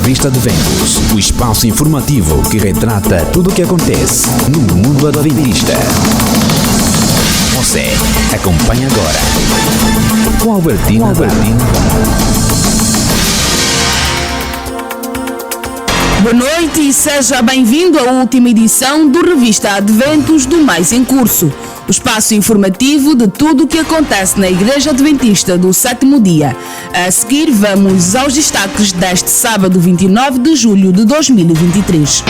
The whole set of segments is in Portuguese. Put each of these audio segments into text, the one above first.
Revista de Ventos, o espaço informativo que retrata tudo o que acontece no mundo adventista. Você acompanha agora com Albertino. Boa noite e seja bem-vindo à última edição do Revista Adventos do Mais em Curso, o espaço informativo de tudo o que acontece na Igreja Adventista do Sétimo Dia. A seguir, vamos aos destaques deste sábado 29 de julho de 2023.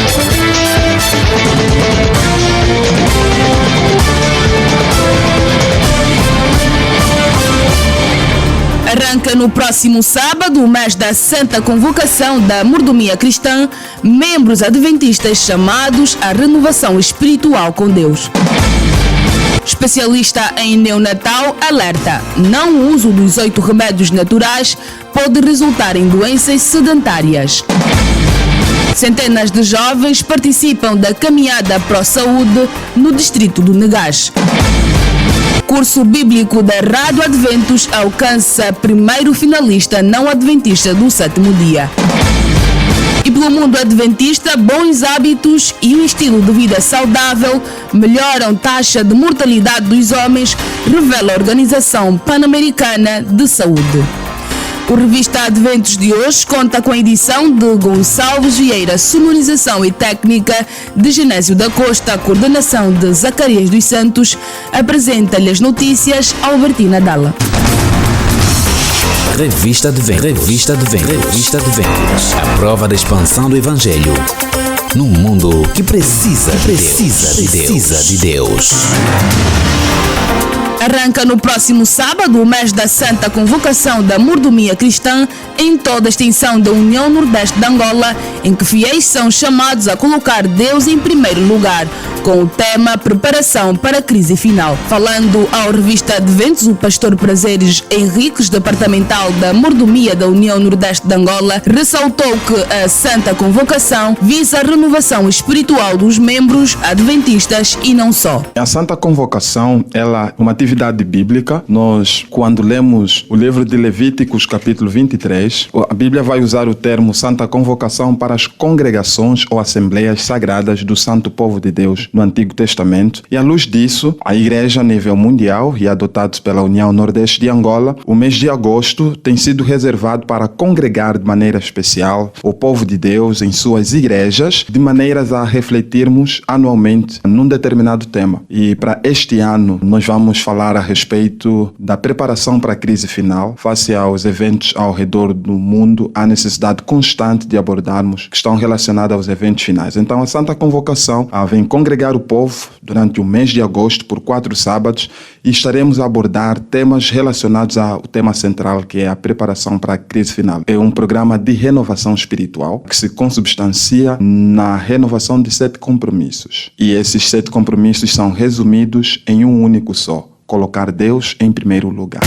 Arranca no próximo sábado o mês da Santa Convocação da Mordomia Cristã, membros adventistas chamados à renovação espiritual com Deus. Especialista em neonatal alerta: não uso dos 8 remédios naturais pode resultar em doenças sedentárias. Centenas de jovens participam da caminhada pró-saúde no distrito do Negás. Curso bíblico da Rádio Adventos alcança primeiro finalista não adventista do sétimo dia. E pelo mundo adventista, bons hábitos e um estilo de vida saudável melhoram taxa de mortalidade dos homens, revela a Organização Pan-Americana de Saúde. O Revista Adventos de hoje conta com a edição de Gonçalves Vieira, sonorização e técnica de Genésio da Costa, coordenação de Zacarias dos Santos, apresenta-lhe as notícias Albertina Dalla. Revista de Ventos. A prova da expansão do Evangelho num mundo que precisa de Deus. Arranca no próximo sábado o mês da Santa Convocação da Mordomia Cristã em toda a extensão da União Nordeste de Angola, em que fiéis são chamados a colocar Deus em primeiro lugar, com o tema Preparação para a Crise Final. Falando ao Revista Adventos, o pastor Prazeres Henriques, departamental da Mordomia da União Nordeste de Angola, ressaltou que a Santa Convocação visa a renovação espiritual dos membros adventistas e não só. A Santa Convocação, ela é uma atividade bíblica. Nós, quando lemos o livro de Levíticos, capítulo 23, a Bíblia vai usar o termo Santa Convocação para as congregações ou assembleias sagradas do Santo Povo de Deus no Antigo Testamento. E à luz disso, a Igreja a nível mundial e adotado pela União Nordeste de Angola, o mês de agosto tem sido reservado para congregar de maneira especial o povo de Deus em suas igrejas, de maneiras a refletirmos anualmente num determinado tema. E para este ano, nós vamos falar a respeito da preparação para a crise final. Face aos eventos ao redor do mundo, há necessidade constante de abordarmos questões relacionadas aos eventos finais. Então, a Santa Convocação vem congregar o povo durante o mês de agosto por 4 sábados e estaremos a abordar temas relacionados ao tema central, que é a preparação para a crise final. É um programa de renovação espiritual que se consubstancia na renovação de 7 compromissos. E esses 7 compromissos são resumidos em um único só: colocar Deus em primeiro lugar.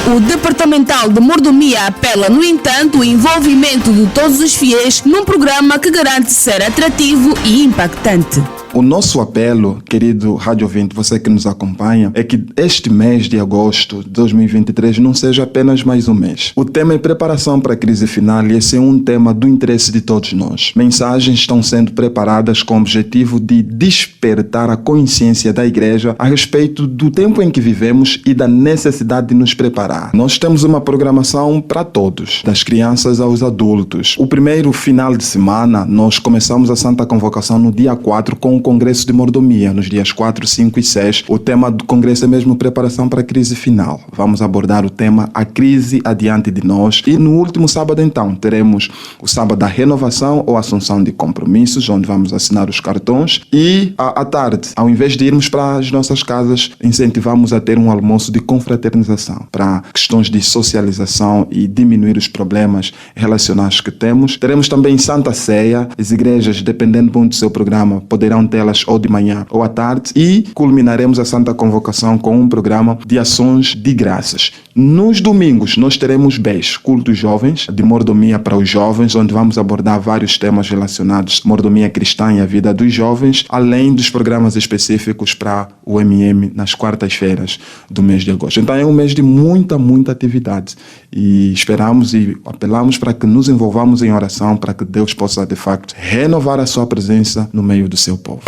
O departamental de Mordomia apela, no entanto, o envolvimento de todos os fiéis num programa que garante ser atrativo e impactante. O nosso apelo, querido rádio ouvinte, você que nos acompanha, é que este mês de agosto de 2023 não seja apenas mais um mês. O tema é preparação para a crise final e esse é um tema do interesse de todos nós. Mensagens estão sendo preparadas com o objetivo de despertar a consciência da Igreja a respeito do tempo em que vivemos e da necessidade de nos preparar. Nós temos uma programação para todos, das crianças aos adultos. O primeiro final de semana, nós começamos a Santa Convocação no dia 4 com o Congresso de Mordomia, nos dias 4, 5 e 6. O tema do Congresso é mesmo preparação para a crise final. Vamos abordar o tema A Crise Adiante de Nós. E no último sábado, então, teremos o sábado da renovação ou assunção de compromissos, onde vamos assinar os cartões. E à tarde, ao invés de irmos para as nossas casas, incentivamos a ter um almoço de confraternização para questões de socialização e diminuir os problemas relacionados que temos. Teremos também Santa Ceia. As igrejas, dependendo muito do seu programa, poderão ter delas ou de manhã ou à tarde, e culminaremos a Santa Convocação com um programa de ações de graças. Nos domingos nós teremos BES, cultos jovens, de mordomia para os jovens, onde vamos abordar vários temas relacionados à mordomia cristã e a vida dos jovens, além dos programas específicos para o MM nas quartas-feiras do mês de agosto. Então é um mês de muita atividade, e esperamos e apelamos para que nos envolvamos em oração, para que Deus possa de facto renovar a sua presença no meio do seu povo.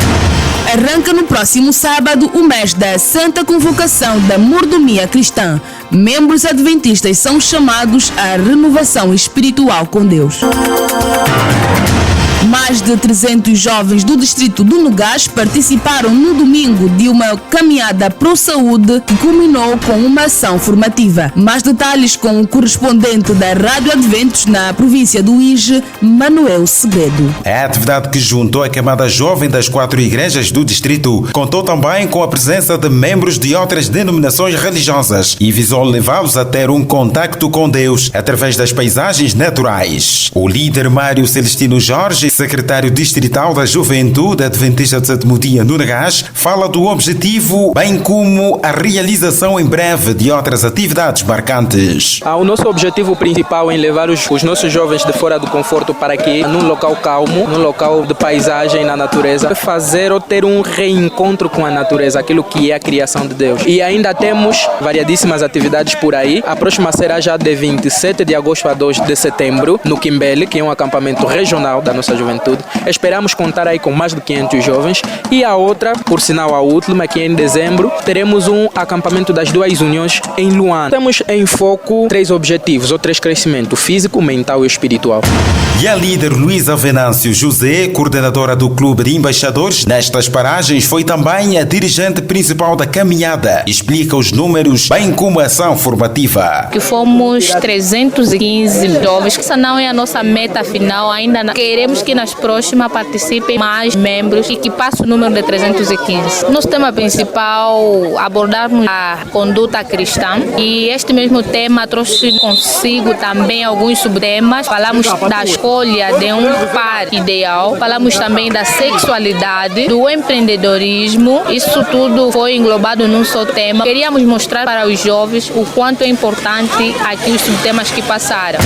Arranca no próximo sábado o mês da Santa Convocação da Mordomia Cristã. Membros adventistas são chamados à renovação espiritual com Deus. Mais de 300 jovens do distrito do Negás participaram no domingo de uma caminhada pró-saúde que culminou com uma ação formativa. Mais detalhes com o correspondente da Rádio Adventos na província do Ije, Manuel Segredo. A atividade, que juntou a camada jovem das 4 igrejas do distrito, contou também com a presença de membros de outras denominações religiosas e visou levá-los a ter um contacto com Deus através das paisagens naturais. O líder Mário Celestino Jorge, secretário distrital da Juventude Adventista do Sétimo Dia no Negás, fala do objetivo, bem como a realização em breve de outras atividades marcantes. O nosso objetivo principal em levar os nossos jovens de fora do conforto para aqui, num local calmo, num local de paisagem na natureza, fazer ou ter um reencontro com a natureza, aquilo que é a criação de Deus. E ainda temos variadíssimas atividades por aí. A próxima será já de 27 de agosto a 2 de setembro, no Quimbele, que é um acampamento regional da nossa juventude. Esperamos contar aí com mais de 500 jovens. E a outra, por sinal a última, que é em dezembro, teremos um acampamento das duas uniões em Luanda. Temos em foco 3 objetivos, ou 3 crescimentos: físico, mental e espiritual. E a líder Luísa Venâncio José, coordenadora do Clube de Embaixadores, nestas paragens foi também a dirigente principal da caminhada. Explica os números, bem como a ação formativa. Que fomos 315 jovens, que essa não é a nossa meta final, ainda queremos que nas próximas participem mais membros e que passe o número de 315. Nosso tema principal, abordarmos a conduta cristã, e este mesmo tema trouxe consigo também alguns subtemas. Falamos da escolha de um par ideal, falamos também da sexualidade, do empreendedorismo. Isso tudo foi englobado num só tema. Queríamos mostrar para os jovens o quanto é importante aqui os subtemas que passaram.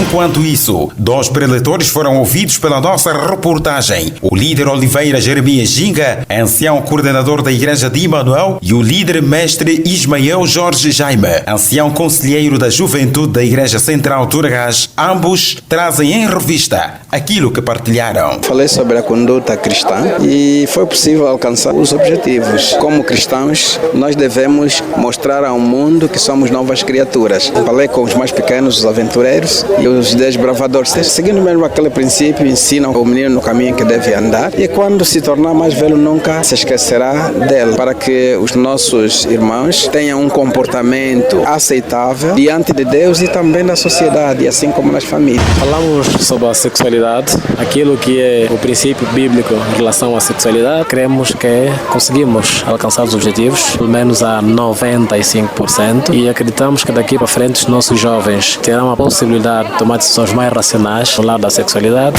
Enquanto isso, 2 preletores foram ouvidos pela nossa reportagem: o líder Oliveira Jeremias Ginga, ancião coordenador da Igreja de Emmanuel, e o líder mestre Ismael Jorge Jaime, ancião conselheiro da Juventude da Igreja Central do Negás. Ambos trazem em revista aquilo que partilharam. Falei sobre a conduta cristã e foi possível alcançar os objetivos. Como cristãos, nós devemos mostrar ao mundo que somos novas criaturas. Falei com os mais pequenos, os aventureiros e os desbravadores. Seguindo mesmo aquele princípio, ensinam o menino no caminho que deve andar, e quando se tornar mais velho nunca se esquecerá dele, para que os nossos irmãos tenham um comportamento aceitável diante de Deus e também da sociedade, assim como nas famílias. Falamos sobre a sexualidade, aquilo que é o princípio bíblico em relação à sexualidade. Cremos que conseguimos alcançar os objetivos, pelo menos a 95%, e acreditamos que daqui para frente os nossos jovens terão a possibilidade de tomar decisões mais racionais no lado da sexualidade.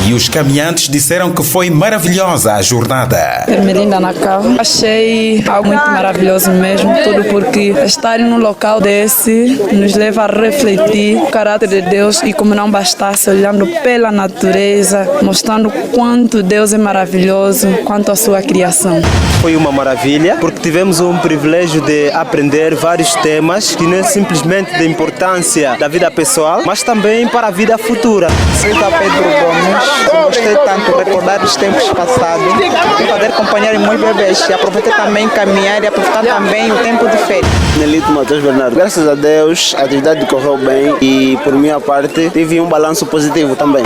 E os caminhantes disseram que foi maravilhosa a jornada. Ermelinda Nacau. Achei algo muito maravilhoso mesmo, tudo porque estar num local desse nos leva a refletir o caráter de Deus, e como não bastasse, olhando pela natureza, mostrando quanto Deus é maravilhoso, quanto a sua criação. Foi uma maravilha, porque tivemos um privilégio de aprender vários temas que não é simplesmente da importância da vida pessoal, mas também para a vida futura. Sou Pedro Gomes. Gostei tanto de recordar os tempos passados, de poder acompanhar meus bebês e aproveitar também caminhar e aproveitar também o tempo de férias. Nelito Matheus Bernardo. Graças a Deus a atividade correu bem e por minha parte tive um balanço positivo também.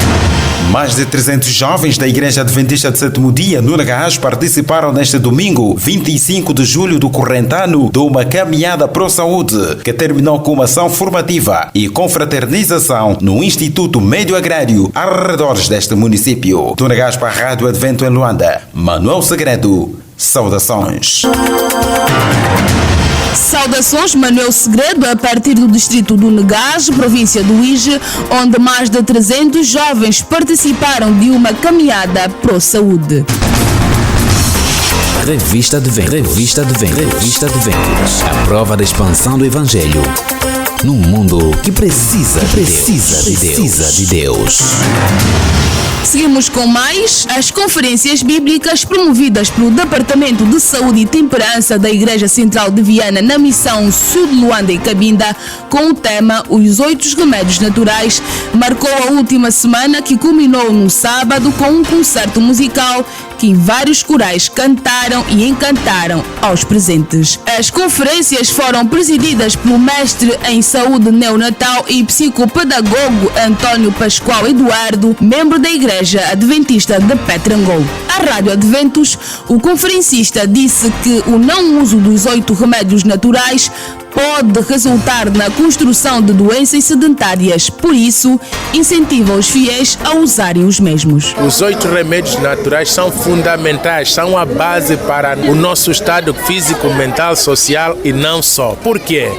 Mais de 300 jovens da Igreja Adventista do Sétimo Dia no Negás participaram neste domingo, 25 de julho do corrente ano, de uma caminhada pró-saúde, que terminou com uma ação formativa e confraternização no Instituto Médio Agrário, arredores deste município. Do Negás para a Rádio Advento em Luanda, Manuel Segredo, saudações. Saudações, Manuel Segredo, a partir do distrito do Negás, província do Ije, onde mais de 300 jovens participaram de uma caminhada pró-saúde. Revista de Ventos. Revista de Ventos. Revista de Ventos. A prova da expansão do Evangelho. Num mundo que precisa de Deus. Seguimos com mais as conferências bíblicas promovidas pelo Departamento de Saúde e Temperança da Igreja Central de Viana na missão Sul de Luanda e Cabinda, com o tema Os 8 Remédios Naturais, marcou a última semana, que culminou no sábado com um concerto musical que vários corais cantaram e encantaram aos presentes. As conferências foram presididas pelo mestre em saúde neonatal e psicopedagogo Antônio Pascoal Eduardo, membro da Igreja Adventista de Petrangol. À Rádio Adventos, o conferencista disse que o não uso dos 8 remédios naturais pode resultar na construção de doenças sedentárias, por isso incentiva os fiéis a usarem os mesmos. Os 8 remédios naturais são fundamentais, são a base para o nosso estado físico, mental, social e não só. Por quê?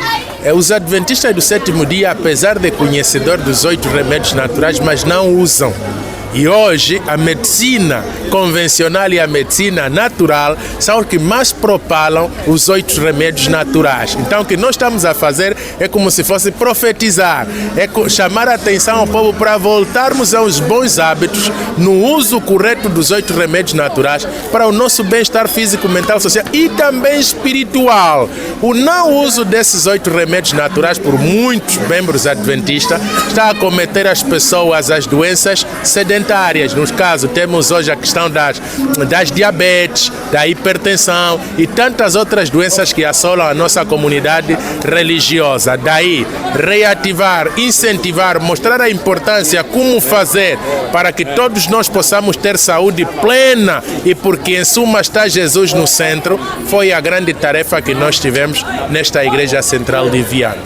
Os adventistas do 7º dia, apesar de conhecedores dos 8 remédios naturais, mas não usam. E hoje a medicina convencional e a medicina natural são os que mais propalam os 8 remédios naturais. Então o que nós estamos a fazer é como se fosse profetizar, é chamar a atenção ao povo para voltarmos aos bons hábitos no uso correto dos 8 remédios naturais para o nosso bem-estar físico, mental, social e também espiritual. O não uso desses 8 remédios naturais por muitos membros adventistas está a cometer as pessoas às doenças sedentárias. No caso, temos hoje a questão das diabetes, da hipertensão e tantas outras doenças que assolam a nossa comunidade religiosa. Daí, reativar, incentivar, mostrar a importância, como fazer para que todos nós possamos ter saúde plena e porque em suma está Jesus no centro, foi a grande tarefa que nós tivemos nesta Igreja Central de Viana.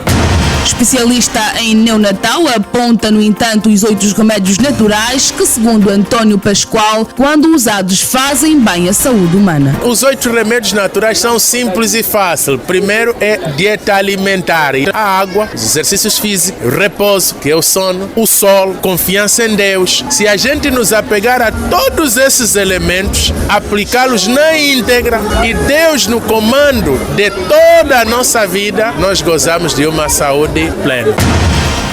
Especialista em neonatal aponta, no entanto, os 8 remédios naturais que, segundo Antônio Pascoal, quando usados fazem bem à saúde humana. Os 8 remédios naturais são simples e fáceis. Primeiro é dieta alimentar, a água, os exercícios físicos, o repouso, que é o sono, o sol, confiança em Deus. Se a gente nos apegar a todos esses elementos, aplicá-los na íntegra e Deus no comando de toda a nossa vida, nós gozamos de uma saúde plena.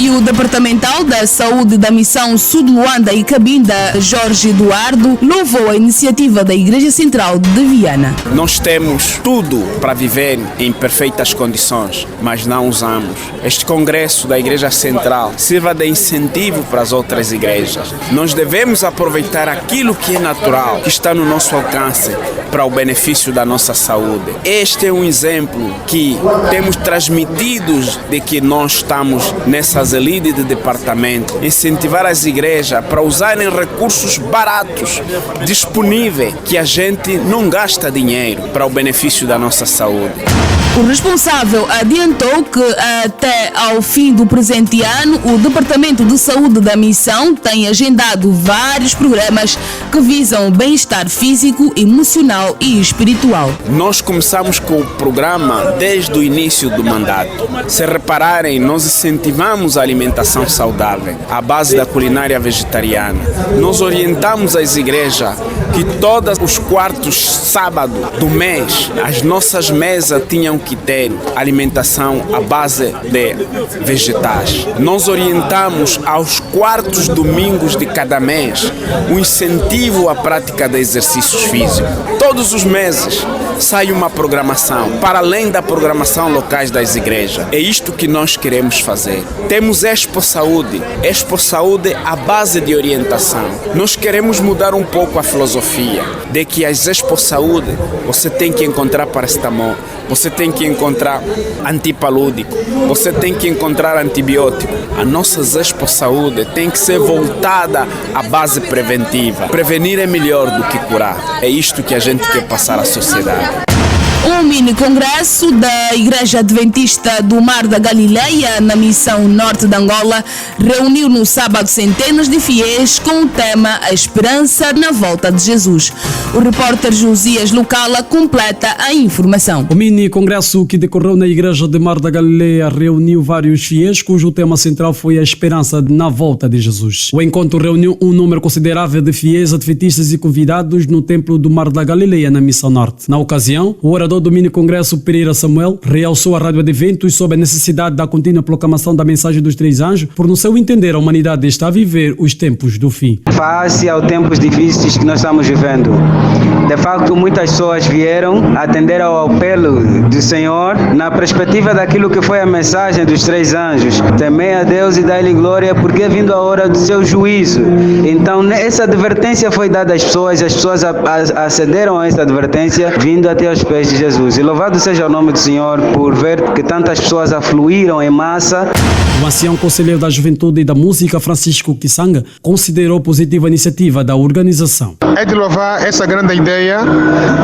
E o Departamental da Saúde da Missão Sul de Luanda e Cabinda, Jorge Eduardo, louvou a iniciativa da Igreja Central de Viana. Nós temos tudo para viver em perfeitas condições, mas não usamos. Este congresso da Igreja Central sirva de incentivo para as outras igrejas. Nós devemos aproveitar aquilo que é natural, que está no nosso alcance, para o benefício da nossa saúde. Este é um exemplo que temos transmitido de que nós estamos nessas elites de departamento, incentivar as igrejas para usarem recursos baratos, disponíveis, que a gente não gasta dinheiro para o benefício da nossa saúde. O responsável adiantou que até ao fim do presente ano, o Departamento de Saúde da Missão tem agendado vários programas que visam o bem-estar físico, emocional e espiritual. Nós começamos com o programa desde o início do mandato. Se repararem, nós incentivamos a alimentação saudável, à base da culinária vegetariana. Nós orientamos as igrejas que todos os quartos sábados do mês, as nossas mesas tinham que ter alimentação à base de vegetais. Nós orientamos aos quartos domingos de cada mês o incentivo à prática de exercícios físicos. Todos os meses sai uma programação, para além da programação locais das igrejas. É isto que nós queremos fazer. Temos Expo Saúde à base de orientação. Nós queremos mudar um pouco a filosofia de que as Expo Saúde você tem que encontrar paracetamol, você tem que encontrar antipalúdico, você tem que encontrar antibiótico. A nossa Expo Saúde tem que ser voltada à base preventiva. Prevenir é melhor do que curar. É isto que a gente quer passar à sociedade. Um mini-congresso da Igreja Adventista do Mar da Galileia, na Missão Norte de Angola, reuniu no sábado centenas de fiéis com o tema A Esperança na Volta de Jesus. O repórter Josias Lucala completa a informação. O mini-congresso que decorreu na Igreja de Mar da Galileia reuniu vários fiéis, cujo tema central foi a esperança na volta de Jesus. O encontro reuniu um número considerável de fiéis, adventistas e convidados no Templo do Mar da Galileia, na Missão Norte. Na ocasião, o orador do mini-congresso, Pereira Samuel, realçou à Rádio Adventos sobre a necessidade da contínua proclamação da mensagem dos três anjos, por no seu entender a humanidade está a viver os tempos do fim. Face aos tempos difíceis que nós estamos vivendo, de facto muitas pessoas vieram atender ao apelo do Senhor na perspectiva daquilo que foi a mensagem dos três anjos: temei a Deus e dai-lhe glória, porque é vindo a hora do seu juízo. Então essa advertência foi dada às pessoas, as pessoas acederam a essa advertência vindo até aos pés de Jesus. E louvado seja o nome do Senhor por ver que tantas pessoas afluíram em massa. O ancião conselheiro da Juventude e da Música, Francisco Kisanga, considerou positiva a iniciativa da organização. É de louvar essa grande ideia,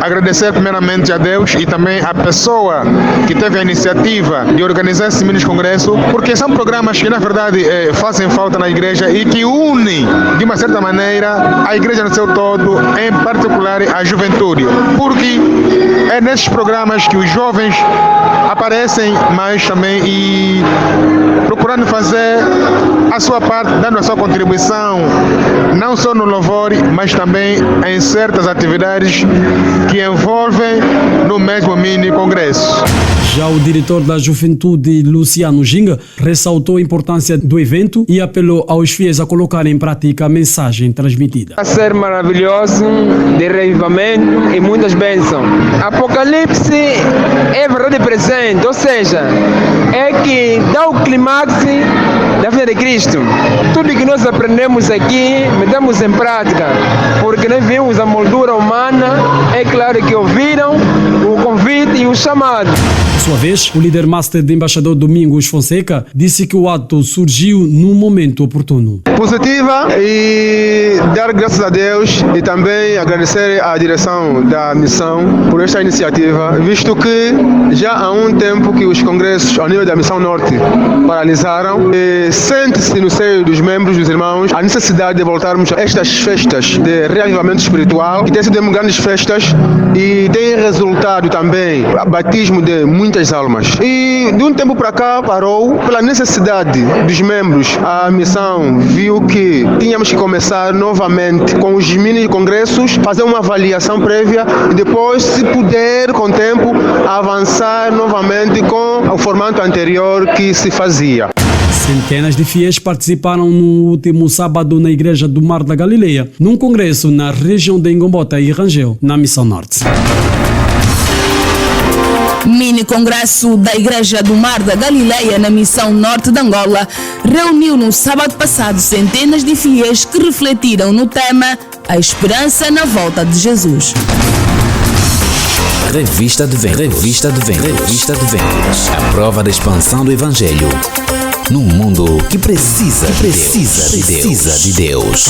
agradecer primeiramente a Deus e também a pessoa que teve a iniciativa de organizar esse mini-congresso, porque são programas que na verdade fazem falta na igreja e que unem de uma certa maneira a igreja no seu todo, em particular a juventude, porque é nesses programas que os jovens aparecem mais também e procurando fazer a sua parte, dando a sua contribuição, não só no louvor, mas também em certas atividades que envolvem no mesmo mini-congresso. Já o diretor da Juventude, Luciano Ginga, ressaltou a importância do evento e apelou aos fiéis a colocar em prática a mensagem transmitida. Vai ser maravilhoso, de revivamento e muitas bênçãos. Apocalipse é verdade presente, ou seja, é que dá o clímax da vida de Cristo. Tudo que nós aprendemos aqui, metemos em prática, porque nós vimos a moldura humana, é claro que ouviram o convite e o chamado. Por sua vez, o líder master de embaixador Domingos Fonseca disse que o ato surgiu num momento oportuno. Positiva e dar graças a Deus e também agradecer à direção da missão por esta iniciativa, visto que já há um tempo que os congressos ao nível da Missão Norte paralisaram e sente-se no seio dos membros, dos irmãos, a necessidade de voltarmos a estas festas de reavivamento espiritual, que têm sido grandes festas e têm resultado também o batismo de muitas almas. E de um tempo para cá parou pela necessidade dos membros. A missão viu que tínhamos que começar novamente com os mini-congressos, fazer uma avaliação prévia e depois, se puder, com o tempo, avançar novamente com o formato anterior que se fazia. Centenas de fiéis participaram no último sábado na Igreja do Mar da Galileia, num congresso na região de Ngombota e Rangel, na Missão Norte. Mini-congresso da Igreja do Mar da Galileia, na Missão Norte de Angola, reuniu no sábado passado centenas de fiéis que refletiram no tema A Esperança na Volta de Jesus. Revista de Ventos. A prova da expansão do Evangelho num mundo que precisa de Deus.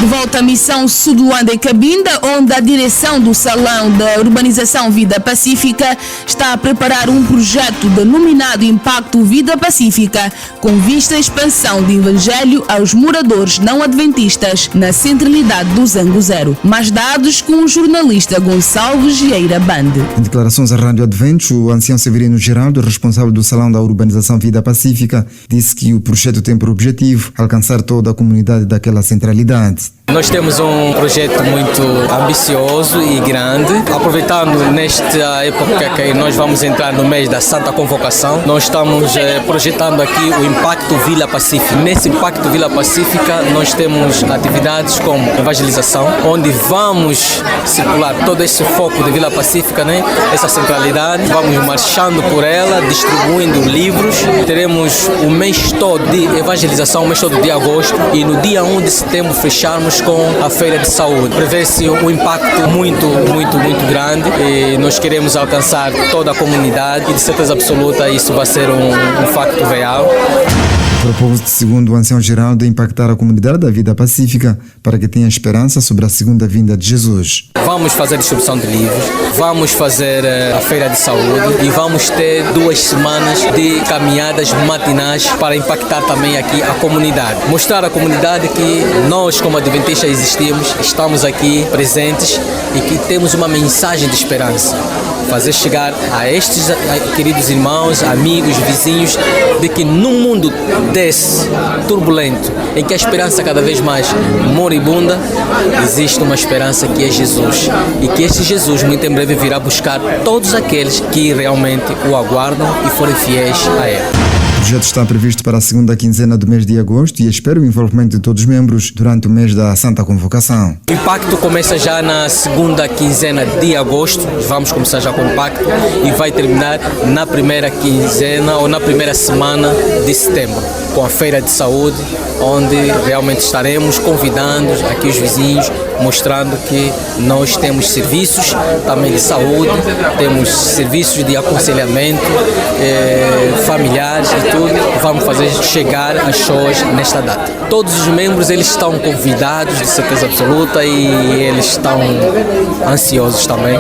De volta à missão Sul de Luanda e Cabinda, onde a direção do Salão da Urbanização Vida Pacífica está a preparar um projeto denominado Impacto Vida Pacífica, com vista à expansão do Evangelho aos moradores não adventistas na centralidade do Zango Zero. Mais dados com o jornalista Gonçalves Vieira Bande. Em declarações à Rádio Adventos, o ancião Severino Geraldo, responsável do Salão da Urbanização Vida Pacífica, disse que o projeto tem por objetivo alcançar toda a comunidade daquela centralidade. Nós temos um projeto muito ambicioso e grande, aproveitando nesta época que nós vamos entrar no mês da Santa Convocação. Nós estamos projetando aqui o Impacto Vila Pacífica. Nesse Impacto Vila Pacífica nós temos atividades como evangelização, onde vamos circular todo esse foco de Vila Pacífica, né? Essa centralidade, vamos marchando por ela, distribuindo livros. Teremos o mês todo de evangelização, o mês todo de agosto, e no dia 1 de setembro fecharmos com a Feira de Saúde. Prevê-se um impacto muito grande e nós queremos alcançar toda a comunidade e de certeza absoluta isso vai ser um facto real. Propôs-se, segundo o ancião-geral, de impactar a comunidade da vida pacífica para que tenha esperança sobre a segunda vinda de Jesus. Vamos fazer distribuição de livros, vamos fazer a feira de saúde e vamos ter 2 semanas de caminhadas matinais para impactar também aqui a comunidade. Mostrar à comunidade que nós, como adventistas, existimos, estamos aqui presentes e que temos uma mensagem de esperança. Fazer chegar a estes queridos irmãos, amigos, vizinhos, de que num mundo desse turbulento, em que a esperança cada vez mais moribunda, existe uma esperança que é Jesus. E que este Jesus muito em breve virá buscar todos aqueles que realmente o aguardam e forem fiéis a Ele. O projeto está previsto para a segunda quinzena do mês de agosto e espera o envolvimento de todos os membros durante o mês da Santa Convocação. O impacto começa já na segunda quinzena de agosto, vamos começar já com o impacto e vai terminar na primeira quinzena ou na primeira semana de setembro, com a feira de saúde, onde realmente estaremos convidando aqui os vizinhos, mostrando que nós temos serviços também de saúde, temos serviços de aconselhamento familiares e tudo. Vamos fazer chegar as pessoas nesta data. Todos os membros eles estão convidados de certeza absoluta e eles estão ansiosos também.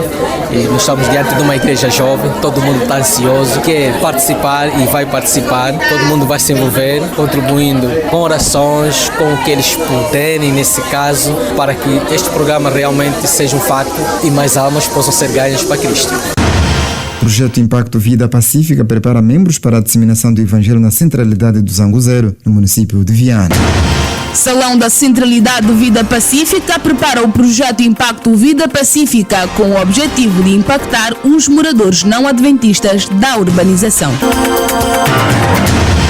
E nós estamos diante de uma igreja jovem, todo mundo está ansioso, quer participar e vai participar, todo mundo vai se envolver, contribuindo com orações, com o que eles puderem nesse caso, para que este programa realmente seja um facto e mais almas possam ser ganhas para Cristo. O projeto Impacto Vida Pacífica prepara membros para a disseminação do Evangelho na centralidade do Zanguzeiro, no município de Viana. Salão da Centralidade Vida Pacífica prepara o projeto Impacto Vida Pacífica com o objetivo de impactar os moradores não adventistas da urbanização.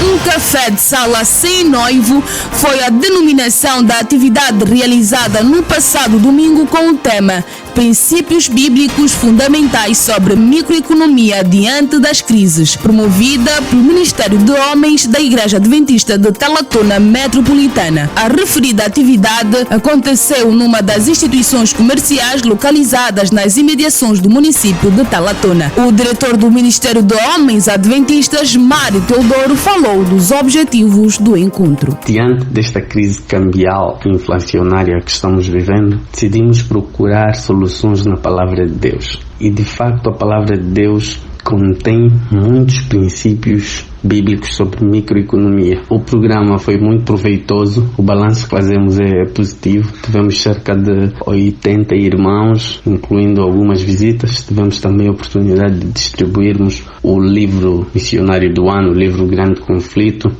Um café de sala sem noivo foi a denominação da atividade realizada no passado domingo com o tema Princípios Bíblicos Fundamentais sobre Microeconomia diante das crises, promovida pelo Ministério de Homens da Igreja Adventista de Talatona Metropolitana. A referida atividade aconteceu numa das instituições comerciais localizadas nas imediações do município de Talatona. O diretor do Ministério de Homens Adventistas, Mário Teodoro, falou dos objetivos do encontro. Diante desta crise cambial e inflacionária que estamos vivendo, decidimos procurar soluções na Palavra de Deus. E de facto a Palavra de Deus contém muitos princípios bíblicos sobre microeconomia. O programa foi muito proveitoso, o balanço que fazemos é positivo. Tivemos cerca de 80 irmãos, incluindo algumas visitas. Tivemos também a oportunidade de distribuirmos o livro missionário do ano, o livro Grande Conflito.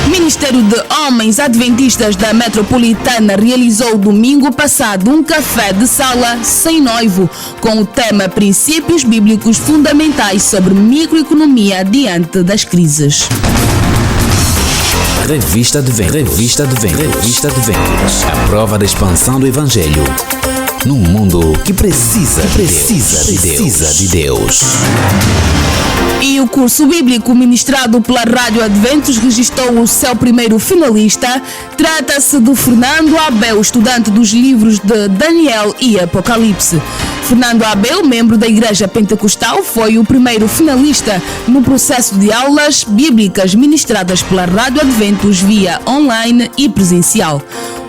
O Ministério de Homens Adventistas da Metropolitana realizou domingo passado um café de sala sem noivo com o tema Princípios Bíblicos Fundamentais sobre Microeconomia diante das crises. Revista de Ventos. Revista de Ventos. Revista de Ventos. A prova da expansão do Evangelho num mundo que precisa de Deus. E o curso bíblico ministrado pela Rádio Adventos registrou o seu primeiro finalista. Trata-se de Fernando Abel, estudante dos livros de Daniel e Apocalipse. Fernando Abel, membro da Igreja Pentecostal, foi o primeiro finalista no processo de aulas bíblicas ministradas pela Rádio Adventos via online e presencial.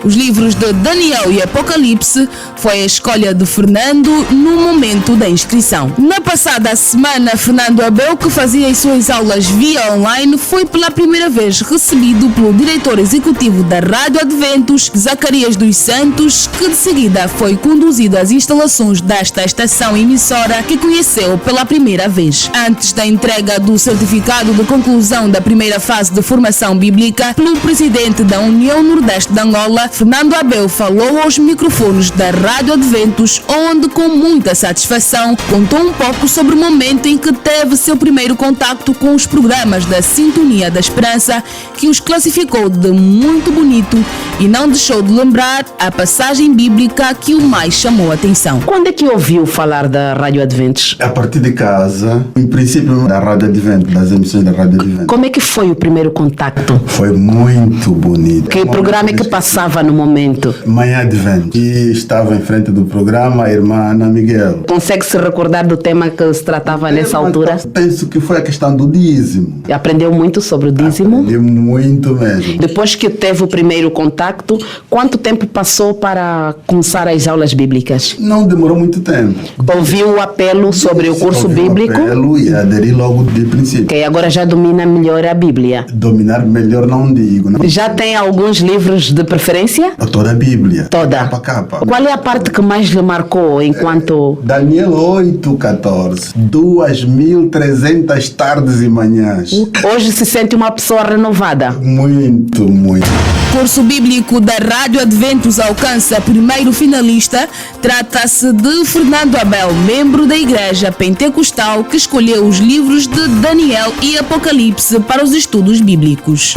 Os livros de Daniel e Apocalipse foi a escolha de Fernando no momento da inscrição. Na passada semana, Fernando Abel, que fazia as suas aulas via online, foi pela primeira vez recebido pelo diretor executivo da Rádio Adventos, Zacarias dos Santos, que de seguida foi conduzido às instalações desta estação emissora que conheceu pela primeira vez. Antes da entrega do certificado de conclusão da primeira fase de formação bíblica pelo presidente da União Nordeste de Angola, Fernando Abel falou aos microfones da Rádio Adventos, onde com muita satisfação contou um pouco sobre o momento em que teve seu primeiro contacto com os programas da Sintonia da Esperança, que os classificou de muito bonito e não deixou de lembrar a passagem bíblica que o mais chamou a atenção. Quando é que ouviu falar da Rádio Adventos? A partir de casa, em princípio da Rádio Adventos, das emissões da Rádio Adventos. Como é que foi o primeiro contacto? Foi muito bonito. Que programa é que passava estava no momento? Manhã Advento. E estava em frente do programa a irmã Ana Miguel. Consegue se recordar do tema que se tratava nessa altura? Penso que foi a questão do dízimo. Aprendeu muito sobre o dízimo? Aprendi muito mesmo. Depois que teve o primeiro contacto, quanto tempo passou para começar as aulas bíblicas? Não demorou muito tempo. Ouviu o apelo sobre o curso bíblico? O apelo e aderi logo de princípio. Ok, agora já domina melhor a Bíblia. Dominar melhor não digo. Não. Já tem alguns livros de preferência? Toda a Bíblia. Toda? Capa a capa. Qual é a parte que mais lhe marcou enquanto... Daniel 8:14. 2.300 tardes e manhãs. Hoje se sente uma pessoa renovada? Muito. O curso bíblico da Rádio Adventos alcança primeiro finalista. Trata-se de Fernando Abel, membro da Igreja Pentecostal, que escolheu os livros de Daniel e Apocalipse para os estudos bíblicos.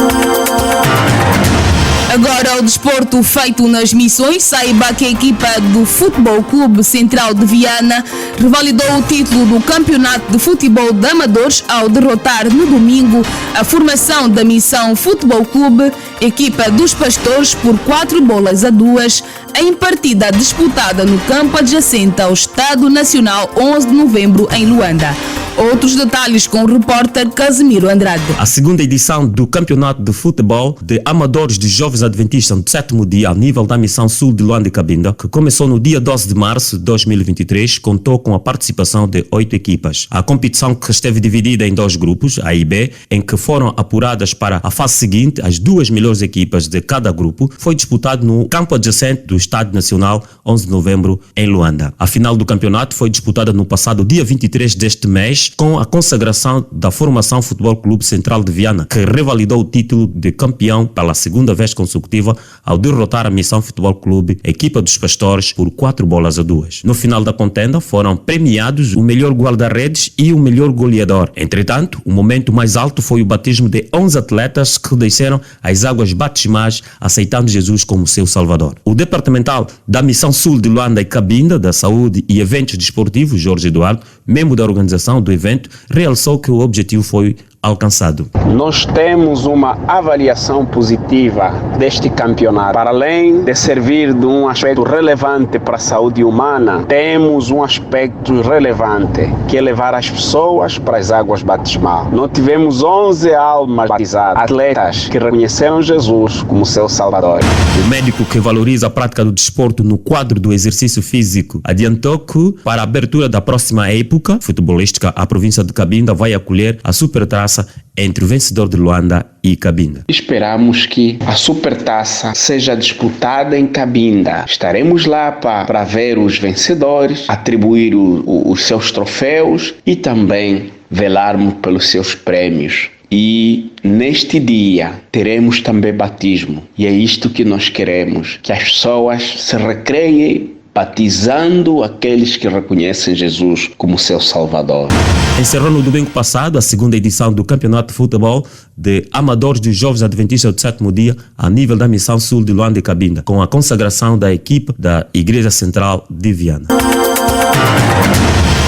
Agora, o desporto feito nas missões. Saiba que a equipa do Futebol Clube Central de Viana revalidou o título do Campeonato de Futebol de Amadores ao derrotar no domingo a formação da Missão Futebol Clube, equipa dos Pastores, por 4-2 em partida disputada no campo adjacente ao Estádio Nacional 11 de novembro em Luanda. Outros detalhes com o repórter Casimiro Andrade. A segunda edição do Campeonato de Futebol de Amadores de Jovens Adventistas do 7º dia a nível da Missão Sul de Luanda e Cabinda, que começou no dia 12 de março de 2023, contou com a participação de 8 equipas. A competição, que esteve dividida em 2 grupos, A e B, em que foram apuradas para a fase seguinte as 2 melhores equipas de cada grupo, foi disputado no campo adjacente do Estádio Nacional 11 de novembro em Luanda. A final do campeonato foi disputada no passado dia 23 deste mês, com a consagração da formação Futebol Clube Central de Viana, que revalidou o título de campeão pela segunda vez consecutiva ao derrotar a Missão Futebol Clube, equipa dos Pastores, por 4-2. No final da contenda foram premiados o melhor guarda-redes e o melhor goleador. Entretanto, o momento mais alto foi o batismo de 11 atletas que desceram as águas batismais, aceitando Jesus como seu Salvador. O departamental da Missão Sul de Luanda e Cabinda, da Saúde e Eventos Desportivos, Jorge Eduardo, membro da organização do evento, realçou que o objetivo foi alcançado. Nós temos uma avaliação positiva deste campeonato. Para além de servir de um aspecto relevante para a saúde humana, temos um aspecto relevante, que é levar as pessoas para as águas batismais. Nós tivemos 11 almas batizadas, atletas que reconheceram Jesus como seu Salvador. O médico, que valoriza a prática do desporto no quadro do exercício físico, adiantou que, para a abertura da próxima época futebolística, a província de Cabinda vai acolher a Supertaça entre o vencedor de Luanda e Cabinda. Esperamos que a Supertaça seja disputada em Cabinda. Estaremos lá para ver os vencedores, atribuir os seus troféus e também velarmos pelos seus prêmios. E neste dia teremos também batismo. E é isto que nós queremos, que as pessoas se recreiem batizando aqueles que reconhecem Jesus como seu Salvador. Encerrou no domingo passado a segunda edição do Campeonato de Futebol de Amadores dos Jovens Adventistas do 7º dia a nível da Missão Sul de Luanda e Cabinda, com a consagração da equipe da Igreja Central de Viana.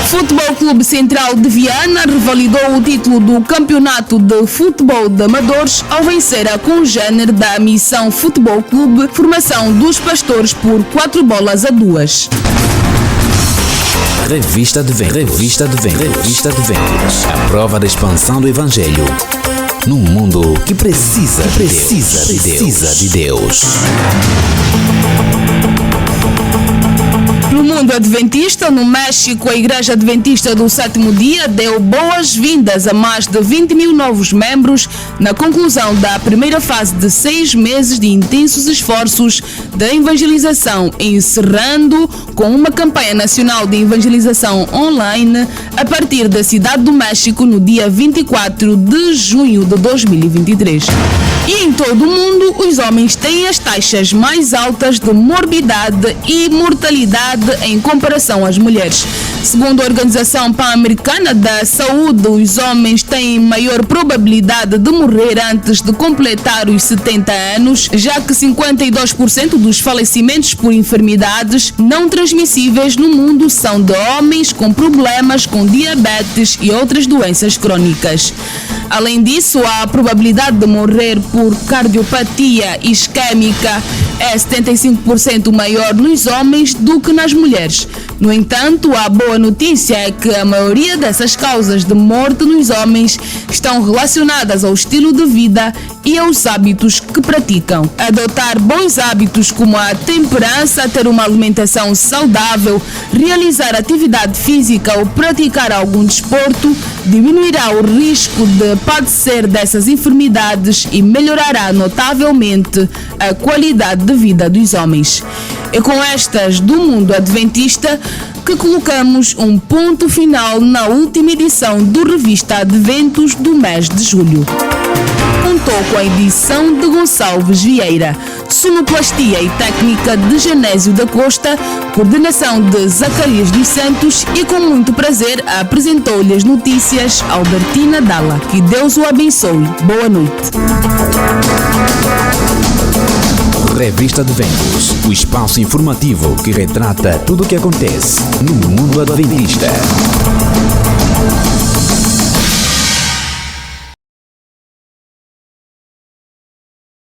Futebol Clube Central de Viana revalidou o título do Campeonato de Futebol de Amadores ao vencer a congênere da Missão Futebol Clube, formação dos Pastores, por 4-2. Revista de Ventos. A prova da expansão do Evangelho num mundo que precisa de Deus. No mundo adventista, no México, a Igreja Adventista do 7º dia deu boas-vindas a mais de 20 mil novos membros na conclusão da primeira fase de 6 meses de intensos esforços de evangelização, encerrando com uma campanha nacional de evangelização online a partir da Cidade do México no dia 24 de junho de 2023. E em todo o mundo, os homens têm as taxas mais altas de morbidade e mortalidade em comparação às mulheres. Segundo a Organização Pan-Americana da Saúde, os homens têm maior probabilidade de morrer antes de completar os 70 anos, já que 52% dos falecimentos por enfermidades não transmissíveis no mundo são de homens com problemas com diabetes e outras doenças crônicas. Além disso, a probabilidade de morrer por cardiopatia isquémica é 75% maior nos homens do que nas mulheres. No entanto, a boa notícia é que a maioria dessas causas de morte nos homens estão relacionadas ao estilo de vida e aos hábitos que praticam. Adotar bons hábitos como a temperança, ter uma alimentação saudável, realizar atividade física ou praticar algum desporto diminuirá o risco de padecer dessas enfermidades e melhorará notavelmente a qualidade de vida dos homens. É com estas do Mundo Adventista que colocamos um ponto final na última edição do Revista Adventos do mês de julho. Contou com a edição de Gonçalves Vieira, sonoplastia e técnica de Genésio da Costa, coordenação de Zacarias dos Santos e com muito prazer apresentou-lhe as notícias Albertina Dalla. Que Deus o abençoe. Boa noite. Revista Adventos, o espaço informativo que retrata tudo o que acontece no mundo adventista.